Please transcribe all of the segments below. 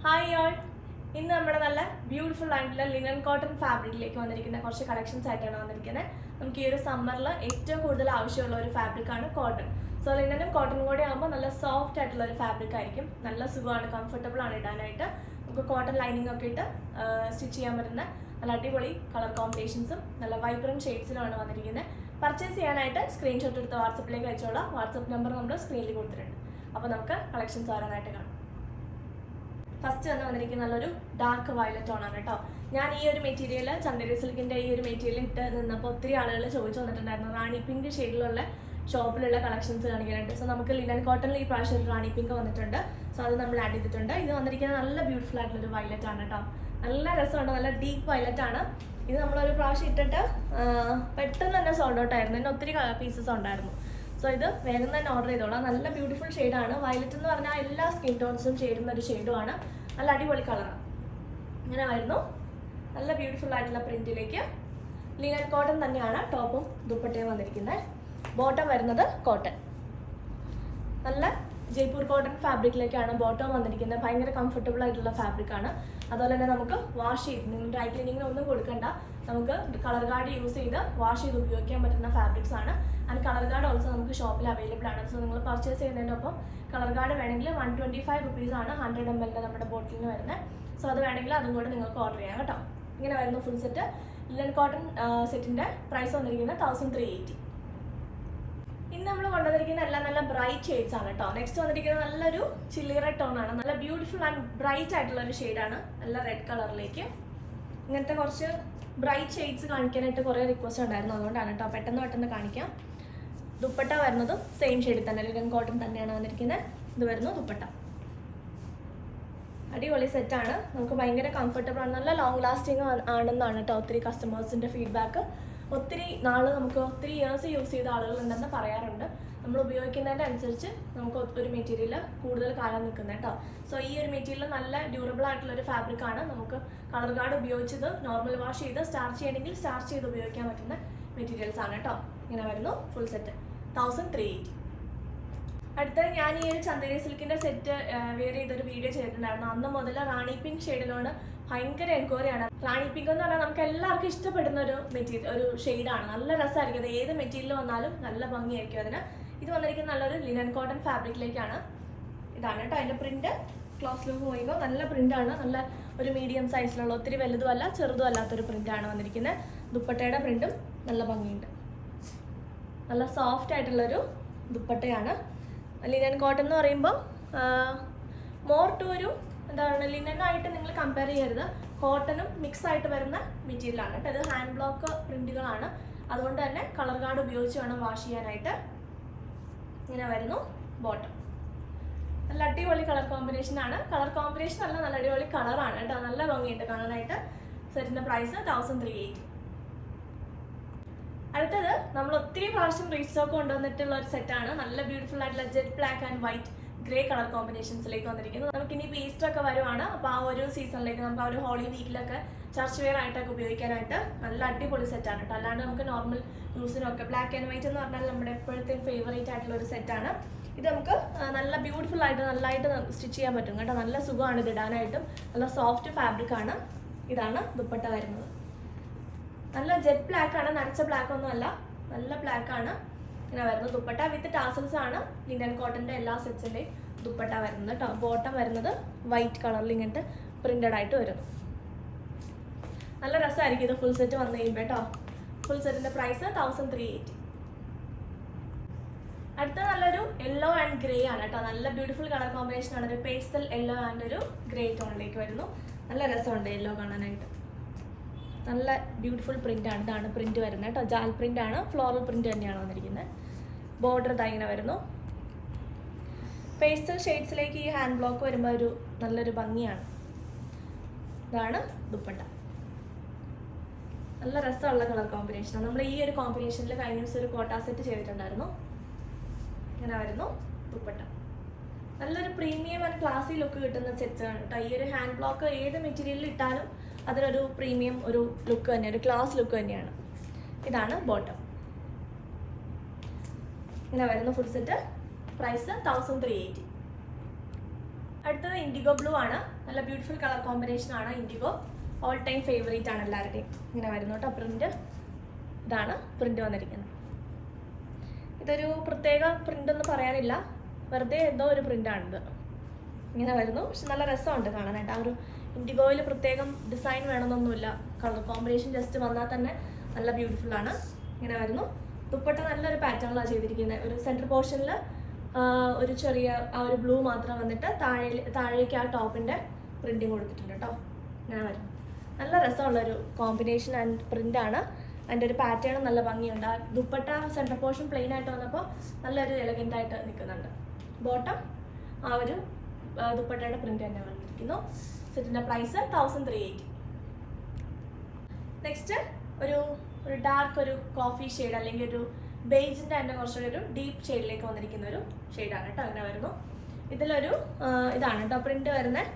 Hi all, ഇന്ന് നമ്മുടെ നല്ല ബ്യൂട്ടിഫുൾ ആയിട്ടുള്ള ലിനൻ കോട്ടൺ ഫാബ്രിക്കിലേക്ക് വന്നിരിക്കുന്ന കുറച്ച് കളക്ഷൻസ് ആയിട്ടാണ് വന്നിരിക്കുന്നത്. നമുക്ക് ഈ ഒരു സമ്മറിൽ ഏറ്റവും കൂടുതൽ ആവശ്യമുള്ള ഒരു ഫാബ്രിക്കാണ് കോട്ടൺ. സോ ലിനനും കോട്ടണും കൂടി ആകുമ്പോൾ നല്ല സോഫ്റ്റ് ആയിട്ടുള്ള ഒരു ഫാബ്രിക് ആയിരിക്കും. നല്ല സുഖമാണ്, കംഫർട്ടബിൾ ആണ് ഇടാനായിട്ട്. നമുക്ക് കോട്ടൺ ലൈനിങ് ഒക്കെ ഇട്ട് സ്റ്റിച്ച് ചെയ്യാൻ പറ്റുന്ന നല്ല അടിപൊളി കളർ കോമ്പിനേഷൻസും നല്ല വൈബ്രൻറ്റ് ഷെയ്ഡ്സിലുമാണ് വന്നിരിക്കുന്നത്. പർച്ചേസ് ചെയ്യാനായിട്ട് സ്ക്രീൻഷോട്ട് എടുത്ത് വാട്സപ്പിലേക്ക് അയച്ചോളാം. വാട്സപ്പ് നമ്പർ നമ്മൾ സ്ക്രീനിൽ കൊടുത്തിട്ടുണ്ട്. അപ്പോൾ നമുക്ക് കളക്ഷൻസ് വരാനായിട്ട് കാണാം. ഫസ്റ്റ് വന്നിരിക്കുന്ന നല്ലൊരു ഡാർക്ക് വയലറ്റ് ടോണാണ് കേട്ടോ. ഞാൻ ഈ ഒരു മെറ്റീരിയൽ ചന്ദേരി സിൽക്കിൻ്റെ ഈ ഒരു മെറ്റീരിയൽ ഇട്ട് നിന്നപ്പോൾ ഒത്തിരി ആളുകൾ ചോദിച്ചു വന്നിട്ടുണ്ടായിരുന്നു റാണി പിങ്ക് ഷെയ്ഡിലുള്ള ഷോപ്പിലുള്ള കളക്ഷൻസ് കാണിക്കാനായിട്ട്. സോ നമുക്ക് ലിനൻ കോട്ടണിൽ ഈ പ്രാവശ്യം ഒരു റാണി പിങ്ക് വന്നിട്ടുണ്ട്. സോ അത് നമ്മൾ ആഡ് ചെയ്തിട്ടുണ്ട്. ഇത് വന്നിരിക്കുന്നത് നല്ല ബ്യൂട്ടിഫുൾ ആയിട്ടുള്ളൊരു വയലറ്റ് ആണ് കേട്ടോ. നല്ല രസമുണ്ട്, നല്ല ഡീപ്പ് വയലറ്റ് ആണ്. ഇത് നമ്മളൊരു പ്രാവശ്യം ഇട്ടിട്ട് പെട്ടെന്ന് തന്നെ സോൾഡ് ഔട്ട് ആയിരുന്നു. ഇതിന് ഒത്തിരി പീസസ് ഉണ്ടായിരുന്നു. സോ ഇത് വേഗം തന്നെ ഓർഡർ ചെയ്തോളാം. നല്ല ബ്യൂട്ടിഫുൾ ഷെയ്ഡാണ്. വയലറ്റ് എന്ന് പറഞ്ഞാൽ എല്ലാ സ്കിൻ ടോൺസും ചേരുന്ന ഒരു ഷെയ്ഡുമാണ്. നല്ല അടിപൊളി കളറാണ്. ഇങ്ങനെ വരുന്നു നല്ല ബ്യൂട്ടിഫുൾ ആയിട്ടുള്ള പ്രിന്റിലേക്ക്. ലിനൻ കോട്ടൺ തന്നെയാണ് ടോപ്പും ദുപ്പട്ടയും വന്നിരിക്കുന്നത്. ബോട്ടം വരുന്നത് കോട്ടൺ, നല്ല ജയ്പൂർ കോട്ടൺ ഫാബ്രിക്കിലേക്കാണ് ബോട്ടം വന്നിരിക്കുന്നത്. ഭയങ്കര കംഫർട്ടബിൾ ആയിട്ടുള്ള ഫാബ്രിക്കാണ്. അതുപോലെ തന്നെ നമുക്ക് വാഷ് ചെയ്ത് നിങ്ങൾ ഡ്രൈ ക്ലീനിങ്ങിന് ഒന്നും കൊടുക്കണ്ട. നമുക്ക് കളർ ഗാർഡ് യൂസ് ചെയ്ത് വാഷ് ചെയ്ത് ഉപയോഗിക്കാൻ പറ്റുന്ന ഫാബ്രിക്സ് ആണ്. ആൻഡ് കളർ ഗാർഡ് ഓൾസോ നമുക്ക് ഷോപ്പിൽ അവൈലബിൾ ആണ്. സോ നിങ്ങൾ പർച്ചേസ് ചെയ്യുന്നതിനൊപ്പം കളർ ഗാർഡ് വേണമെങ്കിൽ 125 റുപ്പീസാണ് 100 ml നമ്മുടെ ബോട്ടിലിന് വരുന്നത്. സോ അത് വേണമെങ്കിൽ അതും കൂടെ നിങ്ങൾക്ക് ഓർഡർ ചെയ്യാം കേട്ടോ. ഇങ്ങനെ വരുന്നു ഫുൾ സെറ്റ്. ലിനൻ കോട്ടൺ സെറ്റിൻ്റെ പ്രൈസ് വന്നിരിക്കുന്നത് 1380. ഇന്ന് നമ്മൾ കൊണ്ടുവന്നിരിക്കുന്ന എല്ലാം നല്ല ബ്രൈറ്റ് ഷെയ്ഡ്സ് ആണ് കേട്ടോ. നെക്സ്റ്റ് വന്നിരിക്കുന്നത് നല്ലൊരു ചില്ലി റെഡ് ടോൺ ആണ്. നല്ല ബ്യൂട്ടിഫുൾ ആൻഡ് ബ്രൈറ്റ് ആയിട്ടുള്ള ഒരു ഷെയ്ഡാണ്. നല്ല റെഡ് കളറിലേക്ക് ഇങ്ങനത്തെ കുറച്ച് ബ്രൈറ്റ് ഷെയ്ഡ്സ് കാണിക്കാനായിട്ട് കുറേ റിക്വസ്റ്റ് ഉണ്ടായിരുന്നു. അതുകൊണ്ടാണ് കേട്ടോ പെട്ടെന്ന് കാണിക്കാം. ദുപ്പട്ട വരുന്നതും സെയിം ഷെയ്ഡിൽ തന്നെ ലിനൻ കോട്ടൺ തന്നെയാണ് വന്നിരിക്കുന്നത്. ഇത് വരുന്നു ദുപ്പട്ട. അടിപൊളി സെറ്റാണ്. നമുക്ക് ഭയങ്കര കംഫർട്ടബിൾ ആണ്. നല്ല ലോങ് ലാസ്റ്റിംഗ് ആണെന്നാണ് കേട്ടോ ഒത്തിരി കസ്റ്റമേഴ്സിൻ്റെ ഫീഡ്ബാക്ക്. ഒത്തിരി നാൾ നമുക്ക് ഒത്തിരി ഇയേഴ്സ് യൂസ് ചെയ്ത ആളുകളുണ്ടെന്ന് പറയാറുണ്ട്. നമ്മൾ ഉപയോഗിക്കുന്നതിൻ്റെ അനുസരിച്ച് നമുക്ക് ഒരു മെറ്റീരിയൽ കൂടുതൽ കാലം നിൽക്കുന്നത് കേട്ടോ. സോ ഈ ഒരു മെറ്റീരിയൽ നല്ല ഡ്യൂറബിൾ ആയിട്ടുള്ളൊരു ഫാബ്രിക്കാണ്. നമുക്ക് കളർ ഗാർഡ് ഉപയോഗിച്ചത് നോർമൽ വാഷ് ചെയ്ത് സ്റ്റാർച്ച് ചെയ്യണമെങ്കിൽ സ്റ്റാർച്ച് ചെയ്ത് ഉപയോഗിക്കാൻ പറ്റുന്ന മെറ്റീരിയൽസ് ആണ് കേട്ടോ. ഇങ്ങനെ വരുന്നു ഫുൾ സെറ്റ് 1380. അടുത്ത ഞാൻ ഈ ഒരു ചന്ദേരി സിൽക്കിൻ്റെ സെറ്റ് വെയർ ചെയ്തൊരു വീഡിയോ ചെയ്തിട്ടുണ്ടായിരുന്നു. അന്ന് മുതൽ റാണി പിങ്ക് ഷെയ്ഡിനോട് ഭയങ്കര എൻക്വയറിയാണ്. റാണി പിങ്ക് എന്ന് പറഞ്ഞാൽ നമുക്ക് എല്ലാവർക്കും ഇഷ്ടപ്പെടുന്ന ഒരു ഒരു ഷെയ്ഡാണ്. നല്ല രസമായിരിക്കും. അത് ഏത് മെറ്റീരിയൽ വന്നാലും നല്ല ഭംഗിയായിരിക്കും അതിന്. ഇത് വന്നിരിക്കുന്നത് നല്ലൊരു ലിനൻ കോട്ടൺ ഫാബ്രിക്കിലേക്കാണ്. ഇതാണ് കേട്ടോ അതിൻ്റെ പ്രിന്റ്. ക്ലോസ് ലുക്ക് പോയിക്കോ നല്ല പ്രിന്റാണ്. നല്ല ഒരു മീഡിയം സൈസിലുള്ള, ഒത്തിരി വലുതും അല്ല ചെറുതും അല്ലാത്തൊരു പ്രിന്റാണ് വന്നിരിക്കുന്നത്. ദുപ്പട്ടയുടെ പ്രിന്റും നല്ല ഭംഗിയുണ്ട്. നല്ല സോഫ്റ്റ് ആയിട്ടുള്ളൊരു ദുപ്പട്ടയാണ്. ലിനൻ കോട്ടൺ എന്ന് പറയുമ്പോൾ മോർ ടു ഒരു എന്താണ് ലിനനായിട്ട് നിങ്ങൾ കമ്പയർ ചെയ്യരുത്. കോട്ടണും മിക്സ് ആയിട്ട് വരുന്ന മെറ്റീരിയലാണ് കേട്ടോ. ഇത് ഹാൻഡ് ബ്ലോക്ക് പ്രിന്റുകളാണ്. അതുകൊണ്ട് തന്നെ കളർ ഗാർഡ് ഉപയോഗിച്ച് വേണം വാഷ് ചെയ്യാനായിട്ട്. ഇങ്ങനെ വരുന്നു ബോട്ടം. നല്ല അടിപൊളി കളർ കോമ്പിനേഷൻ ആണ്. കളർ കോമ്പിനേഷൻ അല്ല, നല്ല അടിപൊളി കളറാണ് കേട്ടോ. നല്ല ഭംഗിയുണ്ട് കാണാനായിട്ട്. സെറ്റിൻ്റെ പ്രൈസ് 1380. അടുത്തത് നമ്മൾ ഒത്തിരി പ്രാവശ്യം റീസ്റ്റോക്ക് കൊണ്ടുവന്നിട്ടുള്ള ഒരു സെറ്റാണ്. നല്ല ബ്യൂട്ടിഫുൾ ആയിട്ടുള്ള jet black and white grey colour കോമ്പിനേഷൻസിലേക്ക് വന്നിരിക്കുന്നത്. നമുക്ക് ഇനി ഈസ്റ്റർ ഒക്കെ വരുവാണ്. അപ്പോൾ ആ ഒരു സീസണിലേക്ക് നമുക്ക് ആ ഒരു ഹോളി വീക്കിലൊക്കെ ചർച്ച് വെയർ ആയിട്ടൊക്കെ ഉപയോഗിക്കാനായിട്ട് നല്ല അടിപൊളി സെറ്റാണ് കേട്ടോ. അല്ലാണ്ട് നമുക്ക് നോർമൽ യൂസിനൊക്കെ ബ്ലാക്ക് ആൻഡ് വൈറ്റ് എന്ന് പറഞ്ഞാൽ നമ്മുടെ എപ്പോഴത്തെ ഫേവറേറ്റ് ആയിട്ടുള്ള ഒരു സെറ്റാണ്. ഇത് നമുക്ക് നല്ല ബ്യൂട്ടിഫുൾ ആയിട്ട് നല്ലതായിട്ട് സ്റ്റിച്ച് ചെയ്യാൻ പറ്റും കേട്ടോ. നല്ല സുഖമാണ് ഇത് ഇടാനായിട്ടും. നല്ല സോഫ്റ്റ് ഫാബ്രിക് ആണ്. ഇതാണ് ദുപ്പട്ട വരുന്നത്. നല്ല ജെറ്റ് ബ്ലാക്ക് ആണ്, നരച്ച ബ്ലാക്ക് ഒന്നും അല്ല, നല്ല ബ്ലാക്ക് ആണ്. ഇങ്ങനെ വരുന്നത് ദുപ്പട്ട വിത്ത് ടാസൽസ് ആണ്. ലിനൻ കോട്ടൻ്റെ എല്ലാ സെറ്റ്സിൻ്റെയും ദുപ്പട്ട വരുന്നത് കേട്ടോ. ബോട്ടം വരുന്നത് വൈറ്റ് കളറിൽ ഇങ്ങനത്തെ പ്രിന്റഡ് ആയിട്ട് വരും. നല്ല രസമായിരിക്കും ഇത് ഫുൾ സെറ്റ് വന്നു കഴിയുമ്പോൾ കേട്ടോ. ഫുൾ സെറ്റിൻ്റെ പ്രൈസ് 1380. അടുത്ത നല്ലൊരു യെല്ലോ ആൻഡ് ഗ്രേ ആണ് കേട്ടോ. നല്ല ബ്യൂട്ടിഫുൾ കളർ കോമ്പിനേഷൻ ആണ്. ഒരു പേസ്റ്റൽ യെല്ലോ ആൻഡ് ഒരു ഗ്രേ ടോണിലേക്ക് വരുന്നു. നല്ല രസമുണ്ട് യെല്ലോ കാണാനായിട്ട്. നല്ല ബ്യൂട്ടിഫുൾ പ്രിൻ്റാണ്. ഇതാണ് പ്രിന്റ് വരുന്നത് കേട്ടോ. ജാൽ പ്രിന്റ് ആണ്. ഫ്ലോറൽ പ്രിന്റ് തന്നെയാണ് വന്നിരിക്കുന്നത്. ബോർഡർ ഇങ്ങനെ വരുന്നു. പേസ്റ്റൽ ഷെയ്ഡ്സിലേക്ക് ഈ ഹാൻഡ് ബ്ലോക്ക് വരുമ്പോൾ ഒരു നല്ലൊരു ഭംഗിയാണ്. ഇതാണ് ദുപ്പട്ട. നല്ല രസമുള്ള കളർ കോമ്പിനേഷനാണ്. നമ്മൾ ഈ ഒരു കോമ്പിനേഷനിൽ കഴിഞ്ഞ ദിവസം ഒരു കോട്ടാ സെറ്റ് ചെയ്തിട്ടുണ്ടായിരുന്നു. ഇങ്ങനെ വരുന്നു ദുപ്പട്ട. നല്ലൊരു പ്രീമിയം ആൻഡ് ക്ലാസി ലുക്ക് കിട്ടുന്ന സെറ്റ്സ് ആണ് കേട്ടോ. ഈ ഒരു ഹാൻഡ് ബ്ലോക്ക് ഏത് മെറ്റീരിയലിൽ ഇട്ടാലും അതിനൊരു പ്രീമിയം ഒരു ലുക്ക് തന്നെയാണ്, ഒരു ക്ലാസ് ലുക്ക് തന്നെയാണ്. ഇതാണ് ബോട്ടം. ഇങ്ങനെ വരുന്നു ഫുൾ സെറ്റ്. പ്രൈസ് 1380. അടുത്തത് ഇൻഡിഗോ ബ്ലൂ ആണ്. നല്ല ബ്യൂട്ടിഫുൾ കളർ കോമ്പിനേഷൻ ആണ്. ഇൻഡിഗോ ഓൾ ടൈം ഫേവറേറ്റ് ആണ് എല്ലാവരുടെയും. ഇങ്ങനെ വരുന്നു കേട്ടോ പ്രിന്റ്. ഇതാണ് പ്രിന്റ് വന്നിരിക്കുന്നത്. ഇതൊരു പ്രത്യേക പ്രിന്റ് ഒന്നും പറയാനില്ല, വെറുതെ എന്തോ ഒരു പ്രിന്റാണിത്. ഇങ്ങനെ വരുന്നു. പക്ഷെ നല്ല രസമുണ്ട് കാണാനായിട്ട്. ആ ഒരു ഇൻഡിഗോയിൽ പ്രത്യേകം ഡിസൈൻ വേണമെന്നൊന്നുമില്ല, കളർ കോമ്പിനേഷൻ ജസ്റ്റ് വന്നാൽ തന്നെ നല്ല ബ്യൂട്ടിഫുൾ ആണ്. ഇങ്ങനെ വരുന്നു. ദുപ്പട്ട നല്ലൊരു പാറ്റേണിലാണ് ചെയ്തിരിക്കുന്നത്. ഒരു സെൻറ്റർ പോർഷനിൽ ഒരു ചെറിയ ആ ഒരു ബ്ലൂ മാത്രം വന്നിട്ട് താഴേക്ക് ആ ടോപ്പിൻ്റെ പ്രിൻറ്റിങ് കൊടുത്തിട്ടുണ്ട് കേട്ടോ. ഇങ്ങനെ വരും. നല്ല രസമുള്ളൊരു കോമ്പിനേഷൻ ആൻഡ് പ്രിൻ്റാണ്. അതിൻ്റെ ഒരു പാറ്റേൺ നല്ല ഭംഗിയുണ്ട്. ആ ദുപ്പട്ട സെൻറ്റർ പോർഷൻ പ്ലെയിൻ ആയിട്ട് വന്നപ്പോൾ നല്ലൊരു എലഗൻ്റ് ആയിട്ട് നിൽക്കുന്നുണ്ട്. ബോട്ടം ആ ഒരു ദുപ്പട്ടയുടെ പ്രിന്റ് തന്നെ വന്നിരിക്കുന്നു. സെറ്റിൻ്റെ പ്രൈസ് 1380. നെക്സ്റ്റ് ഒരു ഡാർക്ക് ഒരു കോഫി ഷെയ്ഡ് അല്ലെങ്കിൽ ഒരു ബേജിൻ്റെ തന്നെ കുറച്ചൊരു ഒരു ഡീപ്പ് ഷെയ്ഡിലേക്ക് വന്നിരിക്കുന്ന ഒരു ഷെയ്ഡാണ് കേട്ടോ. അങ്ങനെ വരുന്നു. ഇതിലൊരു ഇതാണ് കേട്ടോ പ്രിന്റ് വരുന്നത്.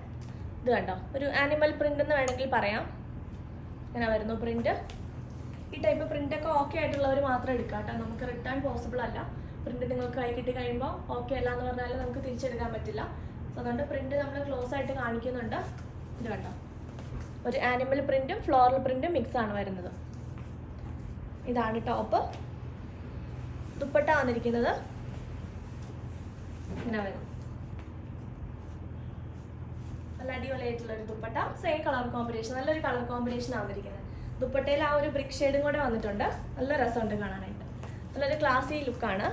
ഇത് കണ്ടോ, ഒരു ആനിമൽ പ്രിന്റ് എന്ന് വേണമെങ്കിൽ പറയാം. ഇങ്ങനെ വരുന്നു പ്രിന്റ്. ഈ ടൈപ്പ് പ്രിൻ്റൊക്കെ ഓക്കെ ആയിട്ടുള്ളവർ മാത്രം എടുക്കാം കേട്ടോ. നമുക്ക് റിട്ടേൺ പോസിബിൾ അല്ല. പ്രിന്റ് നിങ്ങൾക്ക് കൈ കിട്ടി കഴിയുമ്പോൾ ഓക്കെ അല്ല എന്ന് പറഞ്ഞാൽ നമുക്ക് തിരിച്ചെടുക്കാൻ പറ്റില്ല. സോ അതുകൊണ്ട് പ്രിന്റ് നമ്മൾ ക്ലോസ് ആയിട്ട് കാണിക്കുന്നുണ്ട്. ഇത് കണ്ടോ, ഒരു ആനിമൽ പ്രിന്റും ഫ്ലോറൽ പ്രിന്റും മിക്സ് ആണ് വരുന്നത്. ഇതാണ് ടോപ്പ്. ദുപ്പട്ട വന്നിരിക്കുന്നത് ഇങ്ങനെ വരും. നല്ല അടിപൊളിയായിട്ടുള്ളൊരു ദുപ്പട്ട. സെയിം കളർ കോമ്പിനേഷൻ, നല്ലൊരു കളർ കോമ്പിനേഷൻ വന്നിരിക്കുന്നത്. ദുപ്പട്ടയിൽ ആ ഒരു ബ്രിക്ക് ഷെയ്ഡും കൂടെ വന്നിട്ടുണ്ട്. നല്ല രസമുണ്ട് കാണാനായിട്ട്. നല്ലൊരു ക്ലാസി ലുക്കാണ്.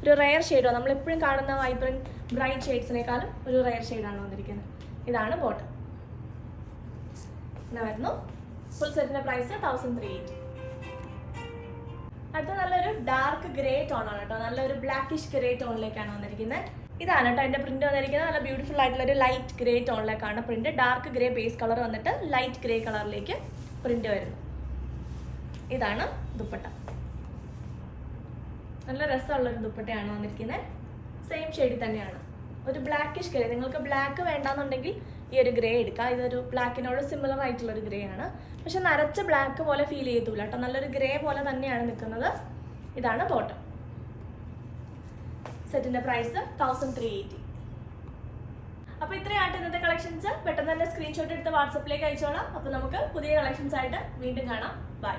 ഒരു റെയർ ഷെയ്ഡോ, നമ്മളെപ്പോഴും കാണുന്ന വൈബ്രൻറ്റ് ബ്രൈറ്റ് ഷെയ്ഡ്സിനേക്കാളും ഒരു റെയർ ഷെയ്ഡാണ് വന്നിരിക്കുന്നത്. ഇതാണ് ബോട്ടം. ഇങ്ങനെ വരുന്നു. ഫുൾ സെറ്റിൻ്റെ പ്രൈസ് 1380. അടുത്ത നല്ലൊരു ഡാർക്ക് ഗ്രേ ടോണാണ് കേട്ടോ. നല്ലൊരു ബ്ലാക്കിഷ് ഗ്രേ ടോണിലേക്കാണ് വന്നിരിക്കുന്നത്. ഇതാണ് കേട്ടോ എൻ്റെ പ്രിന്റ് വന്നിരിക്കുന്നത്. നല്ല ബ്യൂട്ടിഫുൾ ആയിട്ടുള്ളൊരു ലൈറ്റ് ഗ്രേ ടോണിലേക്കാണ് print. Dark grey base colour വന്നിട്ട് ലൈറ്റ് ഗ്രേ കളറിലേക്ക് പ്രിന്റ് വരുന്നു. ഇതാണ് ദുപ്പട്ട. നല്ല രസമുള്ളൊരു ദുപ്പട്ടയാണ് വന്നിരിക്കുന്നത്. സെയിം ഷെയ്ഡിൽ തന്നെയാണ്. ഒരു ബ്ലാക്കിഷ് ഗ്രേ. നിങ്ങൾക്ക് ബ്ലാക്ക് വേണ്ടാന്നുണ്ടെങ്കിൽ ഈ ഒരു ഗ്രേ എടുക്കാം. ഇതൊരു ബ്ലാക്കിനോട് സിമിലർ ആയിട്ടുള്ളൊരു ഗ്രേ ആണ്. പക്ഷെ നരച്ച ബ്ലാക്ക് പോലെ ഫീൽ ചെയ്യത്തില്ല കേട്ടോ. നല്ലൊരു ഗ്രേ പോലെ തന്നെയാണ് നിൽക്കുന്നത്. ഇതാണ് ബോട്ടം. സെറ്റിൻ്റെ പ്രൈസ് 1380. അപ്പോൾ ഇത്രയായിട്ട് ഇന്നത്തെ കളക്ഷൻസ്. പെട്ടെന്ന് തന്നെ സ്ക്രീൻഷോട്ട് എടുത്ത് വാട്സപ്പിലേക്ക് അയച്ചോളാം. അപ്പോൾ നമുക്ക് പുതിയ കളക്ഷൻസ് ആയിട്ട് വീണ്ടും കാണാം. ബൈ.